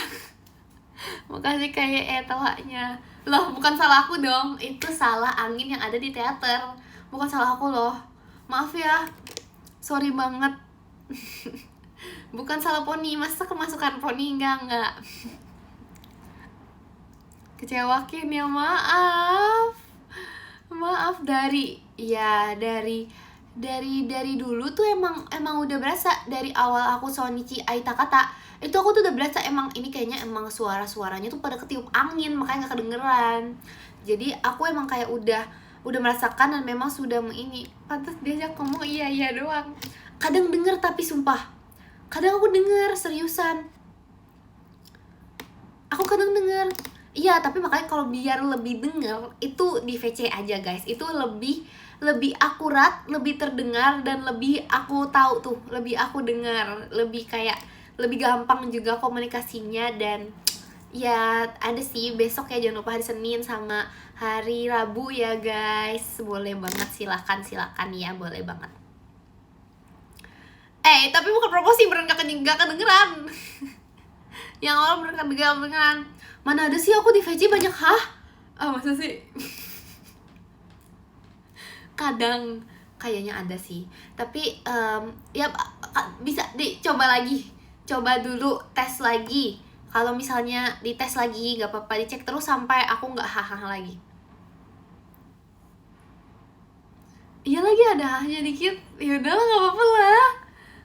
Makasih kayak tawanya. Loh, bukan salah aku dong, itu salah angin yang ada di teater, bukan salah aku loh, maaf ya, sorry banget. Bukan salah Poni, masa kemasukan Poni, enggak kecewakin ya, maaf dari dulu tuh emang udah berasa. Dari awal aku Sonichi Aita kata itu, aku tuh udah berasa emang ini kayaknya emang suaranya tuh pada ketiup angin, makanya gak kedengeran. Jadi aku emang kayak udah merasakan dan memang sudah ini. Pantas diajak ngomong iya doang. Kadang denger, tapi sumpah kadang aku denger seriusan, aku kadang denger. Iya, tapi makanya kalau biar lebih denger itu di VC aja guys, itu lebih akurat, lebih terdengar, dan lebih aku tahu tuh, lebih aku dengar, lebih kayak lebih gampang juga komunikasinya. Dan ya ada sih besok ya, jangan lupa hari Senin sama hari Rabu ya guys, boleh banget, silakan ya, boleh banget. Tapi bukan promosi, beneran gak kedengeran. Yang orang beneran gak kedengeran. Mana ada sih aku di VC banyak masa sih? Kadang kayaknya ada sih, tapi ya bisa dicoba lagi, coba dulu tes lagi. Kalau misalnya dites lagi gak apa-apa, dicek terus sampai aku nggak lagi. Iya lagi ada hahnya dikit, ya udah nggak apa-apa lah.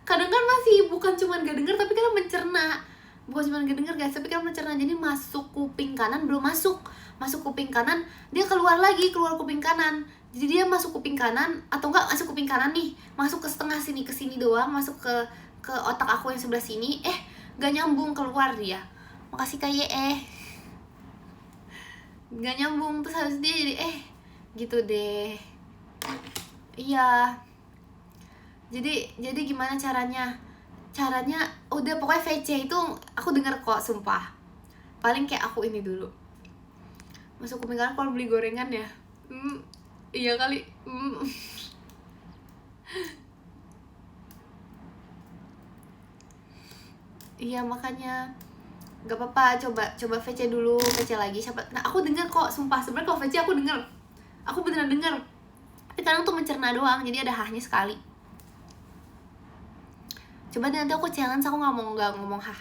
Kadang kan masih bukan cuma gak denger, tapi kan mencerna. Bukan cuma gak denger guys, tapi kan mencerna. Jadi masuk kuping kanan belum masuk kuping kanan, dia keluar kuping kanan. Jadi dia masuk kuping kanan, atau enggak masuk kuping kanan nih, masuk ke setengah sini, ke sini doang, masuk ke otak aku yang sebelah sini, gak nyambung keluar dia. Makasih kayak gak nyambung, terus harus dia jadi gitu deh. Iya. Jadi gimana caranya udah pokoknya VC itu aku denger kok, sumpah. Paling kayak aku ini dulu, masuk kuping kanan kalau beli gorengan ya. Iya kali. Iya makanya gak apa-apa, coba VC dulu, VC lagi siapa. Nah aku denger kok, sumpah. Sebenarnya kalau VC aku denger, aku beneran denger, tapi kadang tuh mencerna doang, jadi ada hahnya sekali. Coba nanti aku challenge, aku nggak ngomong hah.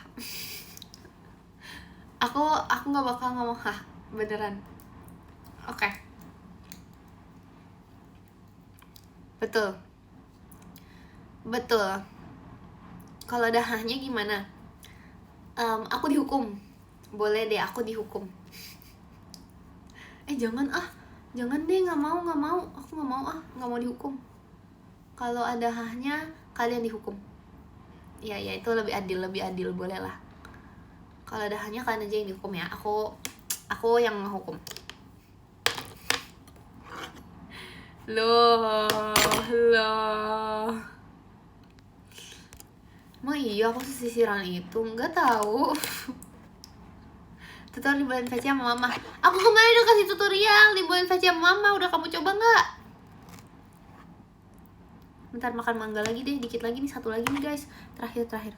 aku nggak bakal ngomong hah, beneran. Oke. Betul. Kalau ada hahnya gimana? Aku dihukum. Boleh deh, aku dihukum. Jangan deh, nggak mau. Aku nggak mau dihukum. Kalau ada hahnya, kalian dihukum. Ya itu lebih adil, boleh lah. Kalau ada hanya kalian aja yang dihukum ya, aku yang menghukum. Loh. Emang iya aku sisiran itu? Nggak tahu. Tutorial dibuatin VC sama mama. Aku kemarin udah kasih tutorial dibuatin VC sama mama, udah kamu coba nggak? Bentar, makan mangga lagi deh, dikit lagi nih, satu lagi nih guys, terakhir.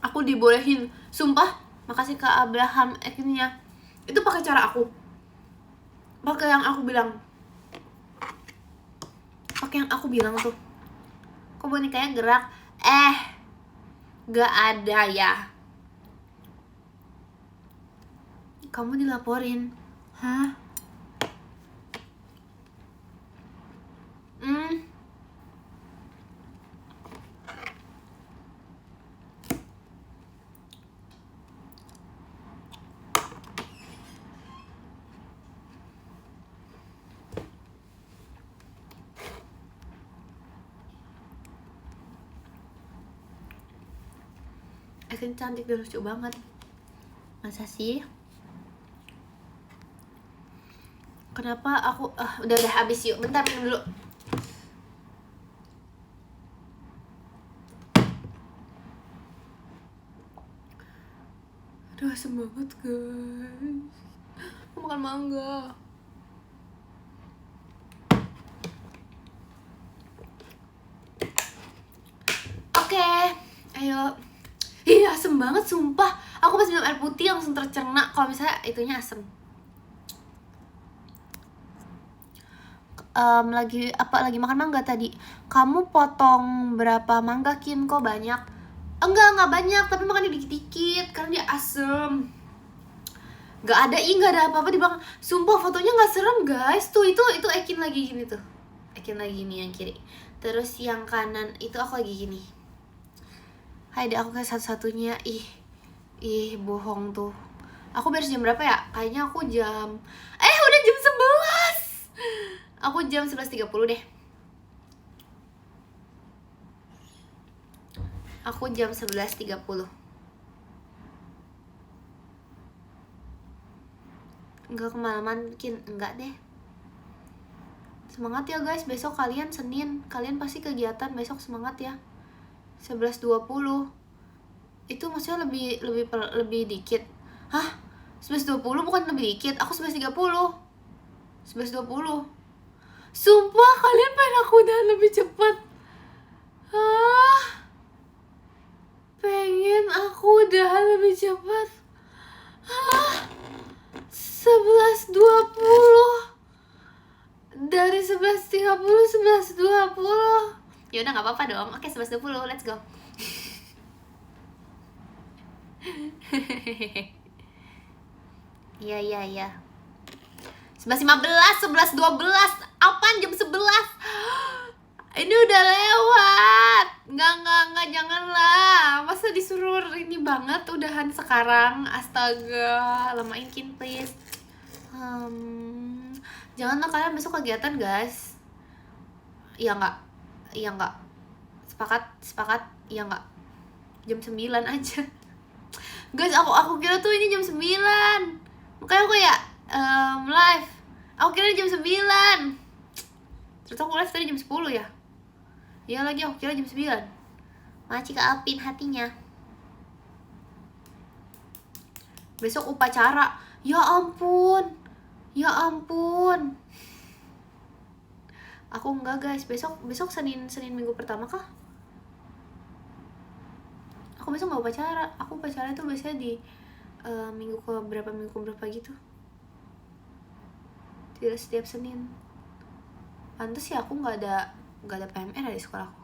Aku dibolehin, sumpah. Makasih Kak Abraham akhirnya. Itu pakai cara aku, pakai yang aku bilang tuh. Kok bonekanya gerak? Gak ada ya. Kamu dilaporin. Hah? Akhirnya cantik dan lucu banget. Masa sih? Kenapa aku udah habis, yuk bentar minum dulu. Aduh. asem banget guys. Aku makan mangga. Oke, ayo. Ih, asem banget sumpah. Aku pas minum air putih langsung tercerna kalau misalnya itunya asem. Lagi makan mangga tadi. Kamu potong berapa mangga, Kin? Kok banyak? Enggak banyak, tapi makannya dikit-dikit karena dia asem. Nggak ada apa-apa di belakang. Sumpah fotonya nggak serem guys. Tuh itu Ekin lagi gini tuh. Ekin lagi gini yang kiri. Terus yang kanan itu aku lagi gini. Hai deh, aku kayak satu-satunya. Ih bohong tuh. Aku beres jam berapa ya? Kayaknya aku jam udah jam 11. Aku jam 11.30 deh. Aku jam 11.30. Enggak kemalaman, Kin. Enggak deh. Semangat ya guys, besok kalian Senin. Kalian pasti kegiatan besok, semangat ya. 11.20. Itu maksudnya lebih dikit. Hah? 11.20 bukan lebih dikit. Aku 11.30. 11.20. Sumpah kalian pengen aku udahan lebih cepat. Hah? Pengen aku udahan lebih cepat. Hah? 11.20. Dari 11.30 11.20. Ya udah nggak apa-apa dong. Oke, 11.20, let's go. Iya. 11.15, 11.12. Apaan jam 11? Ini udah lewat. Enggak, janganlah. Masa disuruh ini banget udahan sekarang? Astaga, lamain Kin please. Janganlah kalian besok kegiatan guys. Iya enggak. Sepakat. Iya enggak. Jam 9 aja. Guys, aku kira tuh ini jam 9. Makanya aku ya live. Aku kira jam 9. Terus aku live tadi jam 10 ya. Iya lagi, aku kira jam 9. Maci keapin hatinya. Besok upacara. Ya ampun. Aku enggak guys, besok Senin minggu pertama kah? Aku besok nggak upacara. Aku upacara itu biasanya di minggu ke berapa gitu. Tidak setiap Senin. Pantes ya aku nggak ada PMR di sekolahku.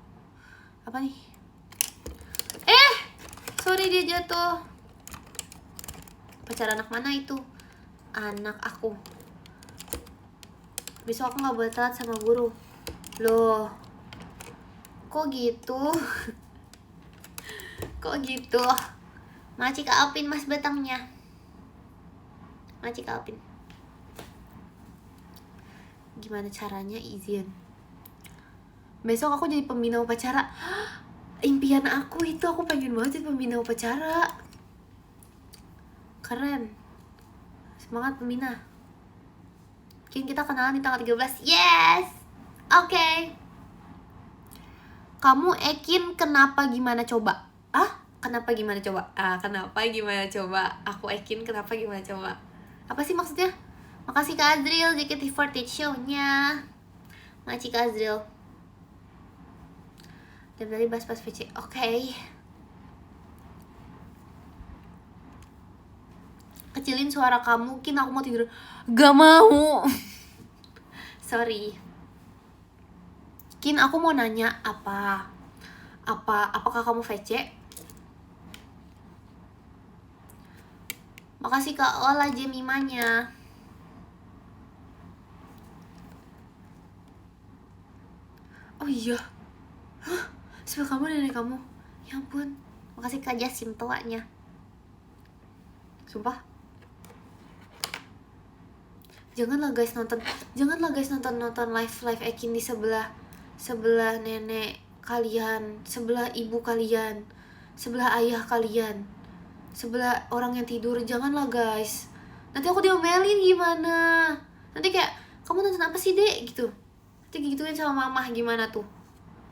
Apa nih? Sorry dia jatuh. Upacara anak mana itu? Anak aku. Besok aku nggak boleh telat sama guru. Loh, kok gitu? Kok gitu? Maci kaapin mas batangnya. Maci kaapin. Gimana caranya izin? Besok aku jadi pembina upacara. Impian aku itu, aku pengen banget jadi pembina upacara. Keren. Semangat pembina. Mungkin kita kenalan di tanggal 13. Yes. Oke. Kamu Ekin kenapa gimana coba? Kenapa gimana coba? Kenapa gimana coba? Aku Ekin kenapa gimana coba? Apa sih maksudnya? Makasih Kak Azril JKT48 show-nya. Makasih Kak Azril. Dan tadi bahas VC. Oke. Kecilin suara kamu, Kin, aku mau tidur. Gak mau. Sorry. Kin, aku mau nanya apakah kamu VC? Makasih Kak Ola Jemimanya. Oh iya. Sebelah kamu nenek kamu. Ya ampun. Makasih Kak Jasim tuanya. Sumpah. Janganlah guys nonton live Ekin di sebelah nenek kalian, sebelah ibu kalian, sebelah ayah kalian, sebelah orang yang tidur. Janganlah guys, nanti aku diomelin gimana. Nanti kayak, kamu nonton apa sih dek gitu. Nanti gituin sama mama gimana tuh.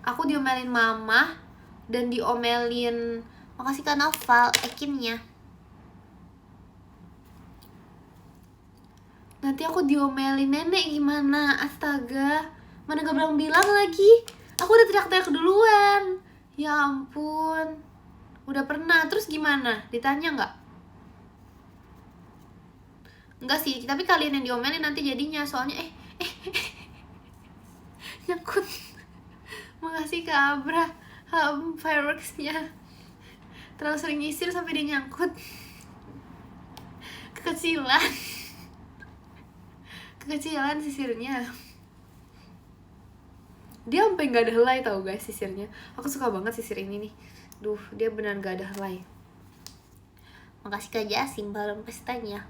Aku diomelin mama dan diomelin. Makasih Kak Noval Ekinnya. Nanti aku diomelin nenek gimana? Astaga, mana gak bilang lagi. Aku udah teriak-teriak duluan. Ya ampun. Udah pernah, terus gimana? Ditanya nggak? Enggak sih, tapi kalian yang diomelin nanti jadinya. Soalnya nyangkut. Makasih ke Abra fireworksnya. Terlalu sering nyisir sampai dia nyangkut. Kekecilan sisirnya. Dia sampai nggak ada helai tau guys sisirnya. Aku suka banget sisir ini nih. Duh, dia benar nggak ada helai. Makasih Kak Jasim balon pestanya.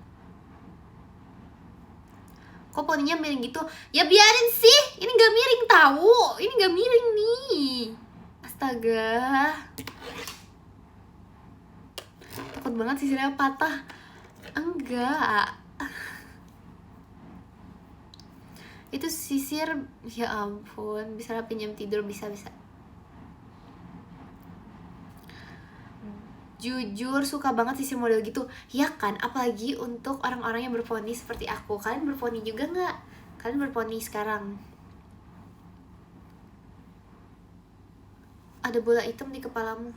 Kok poninya miring gitu? Ya biarin sih, ini nggak miring tahu. Ini nggak miring nih. Astaga. Takut banget sisirnya patah. Enggak. Itu sisir, ya ampun, bisa pinjam tidur, bisa. Jujur suka banget sisir model gitu, ya kan? Apalagi untuk orang-orang yang berponi seperti aku. Kalian berponi juga nggak? Kalian berponi sekarang? Ada bola hitam di kepalamu.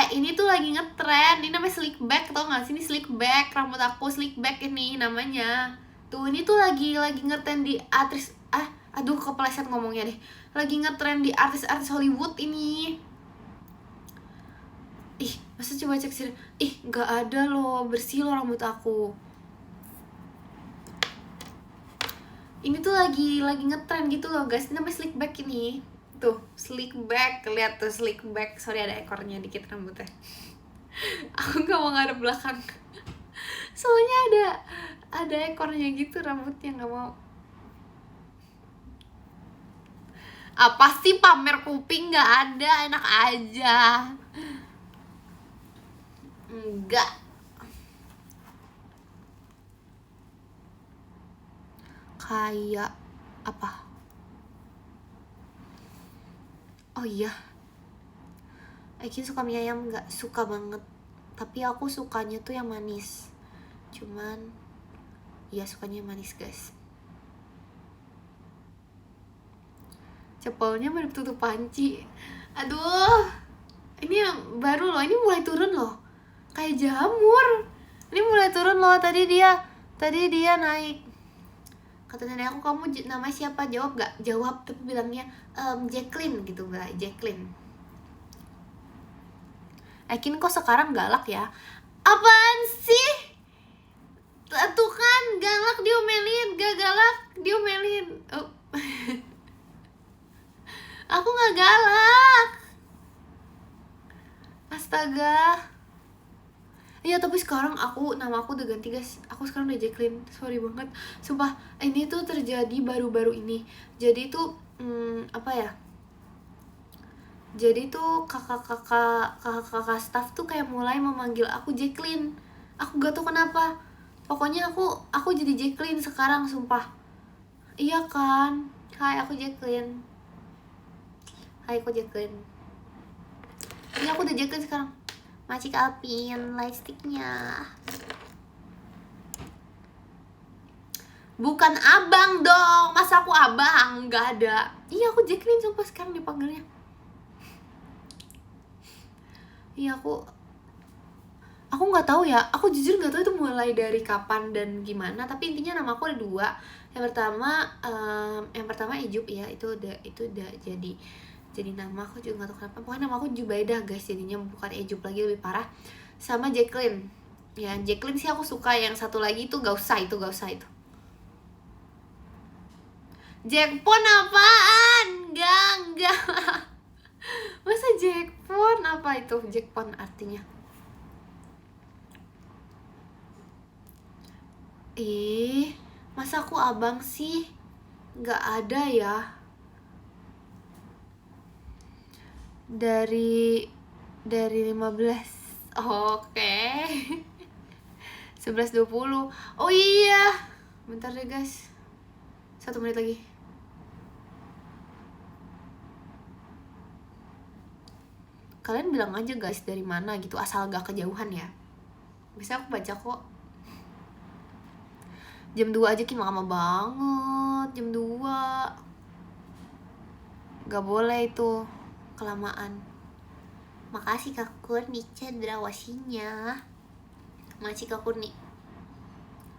Ini tuh lagi ngetrend. Ini namanya slick back, tau gak sih? Ini slick back, rambut aku slick back ini namanya. Tuh, ini tuh lagi ngetrend di artis. Aduh, kepleset ngomongnya deh. Lagi ngetrend di artis-artis Hollywood ini. Ih, masa coba cek sih? Ih, nggak ada loh, bersih loh rambut aku. Ini tuh lagi ngetrend gitu loh guys. Ini namanya slick back ini. Tuh, slick back, lihat tuh slick back. Sorry ada ekornya dikit rambutnya. Aku nggak mau ngadep belakang. Soalnya ada ekornya gitu rambutnya, nggak mau. Apa sih pamer kuping? Nggak ada, enak aja. Enggak. Kayak apa? Oh iya, Ekin suka mie ayam nggak? Suka banget. Tapi aku sukanya tuh yang manis. Cuman, ya sukanya yang manis guys. Cepolnya mirip tutup panci. Aduh, ini yang baru loh. Ini mulai turun loh. Kayak jamur. Ini mulai turun loh. Tadi dia naik. Kata nenek aku, kamu namanya siapa? Jawab gak? Jawab, tapi bilangnya Jacqueline gitu gak? Jacqueline. Ekin kok sekarang galak ya? Apaan sih? Tuh kan galak diomelin, gak galak diomelin. Oh. Aku gak galak. Astaga. Iya, tapi sekarang nama aku udah ganti guys. Aku sekarang udah Jacqueline. Sorry banget. Sumpah, ini tuh terjadi baru-baru ini. Jadi tuh apa ya? Jadi tuh kakak staff tuh kayak mulai memanggil aku Jacqueline. Aku gak tau kenapa. Pokoknya aku jadi Jacqueline sekarang, sumpah. Iya kan? Hai, aku Jacqueline. Hai, aku Jacqueline. Iya, aku udah Jacqueline sekarang. Macik Alpin, lightsticknya. Bukan abang dong, masa aku abang? Gak ada. Iya, aku Jacqueline sumpah sekarang dipanggilnya. Iya, aku nggak tahu ya. Aku jujur nggak tahu itu mulai dari kapan dan gimana. Tapi intinya nama aku ada dua. Yang pertama Ijup ya. Itu udah jadi nama. Aku juga nggak tahu kenapa. Pokoknya nama aku Jubaida guys. Jadinya bukan Ijup lagi, lebih parah. Sama Jacqueline. Ya Jacqueline sih aku suka. Yang satu lagi itu gak usah itu. Jackpot apaan? Enggak. Masa jackpot? Apa itu jackpot artinya? Masa aku abang sih? Gak ada ya. Dari 15. Oke. 11.20. Oh iya. Bentar deh guys. 1 menit lagi. Kalian bilang aja guys dari mana gitu, asal gak kejauhan ya. Bisa aku baca kok. Jam 2 aja Kim, lama banget. Jam 2 gak boleh itu, kelamaan. Makasih Kak Kurni cendrawasinya. Makasih Kak Kurni,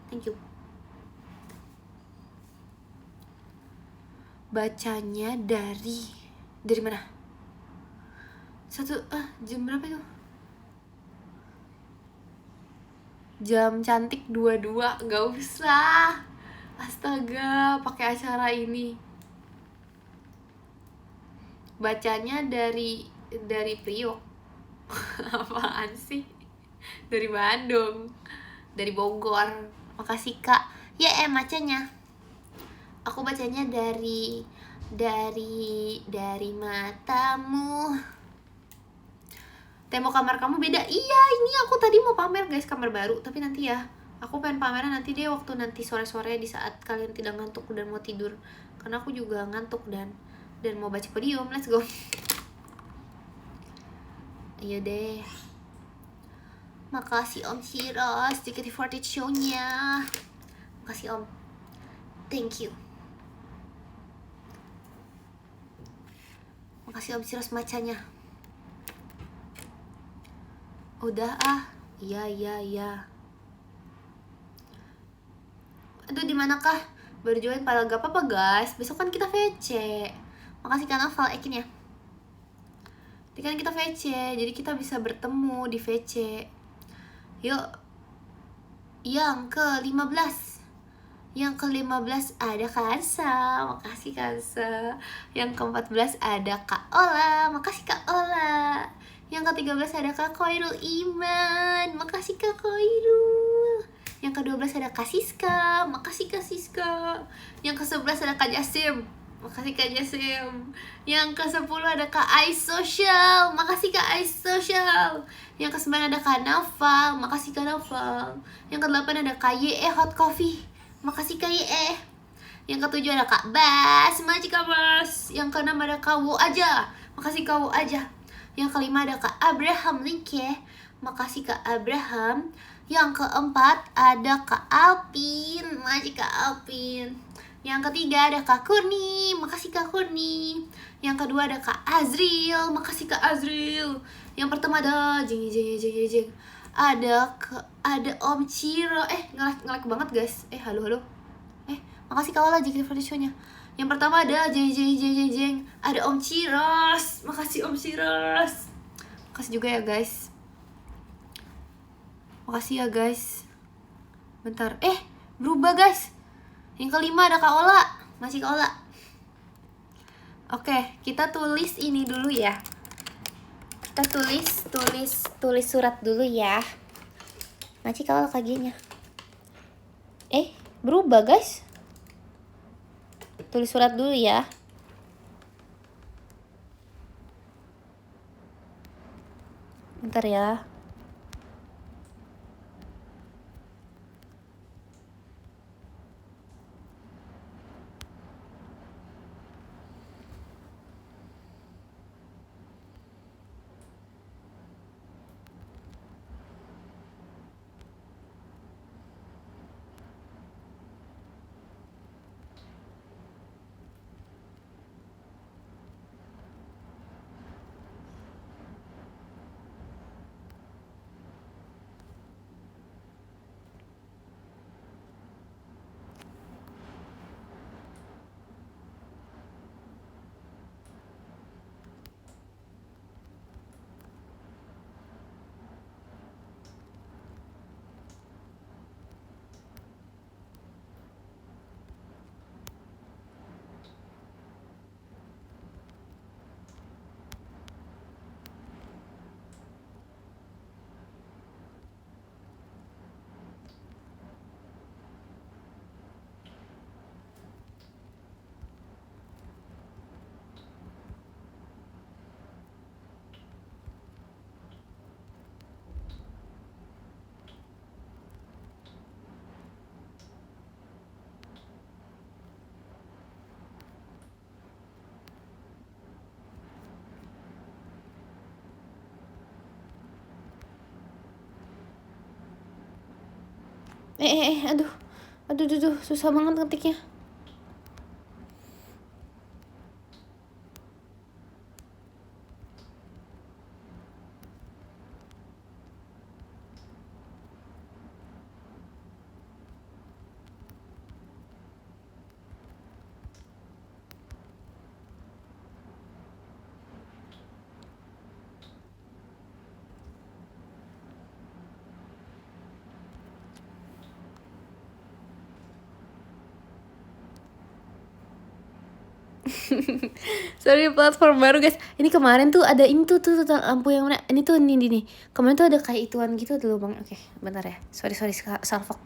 thank you. Bacanya dari mana? Jam berapa itu? Jam cantik 22, gak usah. Astaga, pakai acara ini. Bacanya dari Priok. Apaan sih? Dari Bandung, dari Bogor. Makasih Kak. Ya bacanya. Aku bacanya dari matamu. Tembok kamar kamu beda. Iya, ini aku tadi mau pamer guys kamar baru, tapi nanti ya. Aku pengen pameran nanti deh, waktu nanti sore-sore di saat kalian tidak ngantuk dan mau tidur. Karena aku juga ngantuk dan mau baca podium. Let's go. Ayo deh. Makasih Om Ciros, JKT48 show-nya. Makasih Om. Thank you. Makasih Om Ciros macanya. Udah Iya. Aduh, di manakah? Baru join padahal gak apa-apa guys. Besok kan kita VC. Makasih kan Aval Ekin ya. Jadi kan kita VC, jadi kita bisa bertemu di VC. Yuk. Yang ke-15. Yang ke-15 ada Kansa. Makasih Kansa. Yang ke-14 ada Kak Ola. Makasih Kak Ola. Yang ke-13 ada Kak Koirul Iman. Makasih Kak Koirul. Yang ke-12 ada Kak Siska. Makasih Kak Siska. Yang ke-11 ada Kak Jasim. Makasih Kak Jasim. Yang ke-10 ada Kak Ais Social. Makasih Kak Ais Social. Yang ke-9 ada Kak Naval. Makasih Kak Naval. Yang ke-8 ada Kak YE Hot Coffee. Makasih Kak YE. Yang ke-7 ada Kak Bas. Makasih Kak Bas. Yang ke-6 ada Kak Wo Aja. Makasih Kak Wo Aja. Yang ke-5 ada Kak Abraham Linke. Makasih Kak Abraham. Yang ke-4 ada Kak Alpin. Makasih Kak Alpin. Yang ke-3 ada Kak Kurni. Makasih Kak Kurni. Yang kedua ada Kak Azril. Makasih Kak Azril. Yang pertama ada jeng. Ada Om Ciro. Ngelek banget guys. Halo. Makasih Kak Ola JKT48 show-nya. Yang pertama ada jeng. Ada Om Ciros. Makasih Om Ciros. Makasih juga ya guys. Makasih ya guys. Bentar. Berubah guys. Yang kelima ada Kak Ola. Masih Kak Ola. Oke, kita tulis ini dulu ya. Kita tulis surat dulu ya. Masih Kak Ola kaginya. Berubah guys. Tulis surat dulu ya. Bentar ya. Aduh. Aduh, susah banget ngetiknya. Sorry, platform baru guys. Ini kemarin tuh ada ini tuh lampu yang mana? Ini tuh ini nih. Kemarin tuh ada kayak ituan gitu dulu bang. Oke, bentar ya. Sorry Salfok.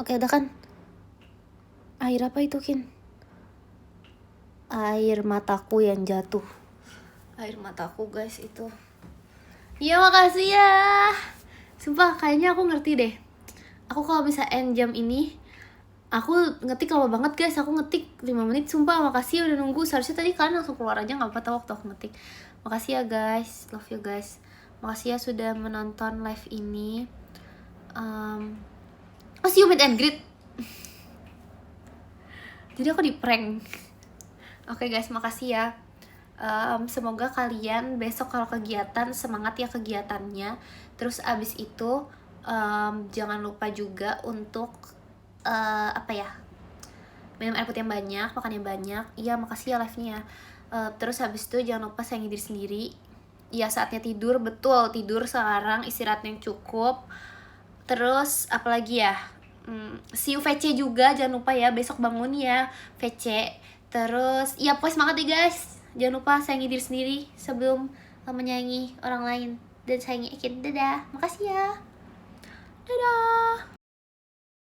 Oke, udah kan? Air apa itu, Kin? Air mataku yang jatuh. Air mataku, guys, itu. Iya, makasih ya. Sumpah, kayaknya aku ngerti deh. Aku kalau bisa end jam ini, aku ngetik lama banget, guys. Aku ngetik 5 menit, sumpah. Makasih ya udah nunggu. Seharusnya tadi kalian langsung keluar aja, gak apa-apa waktu aku ngetik. Makasih ya, guys. Love you, guys. Makasih ya sudah menonton live ini. See you meet and greet. Jadi aku di prank. Oke guys, makasih ya. Semoga kalian besok kalau kegiatan semangat ya kegiatannya. Terus abis itu jangan lupa juga untuk minum air putih yang banyak, makan yang banyak. Iya, makasih ya live-nya. Terus habis itu jangan lupa sayangi diri sendiri. Iya, saatnya tidur, betul, tidur sekarang, istirahat yang cukup. Terus apalagi ya, see you VC juga, jangan lupa ya, besok bangun ya VC. Terus ya pokoknya semangat ya guys, jangan lupa sayangi diri sendiri sebelum menyayangi orang lain. Dan sayangi Ekin. Dadah, makasih ya. Dadah.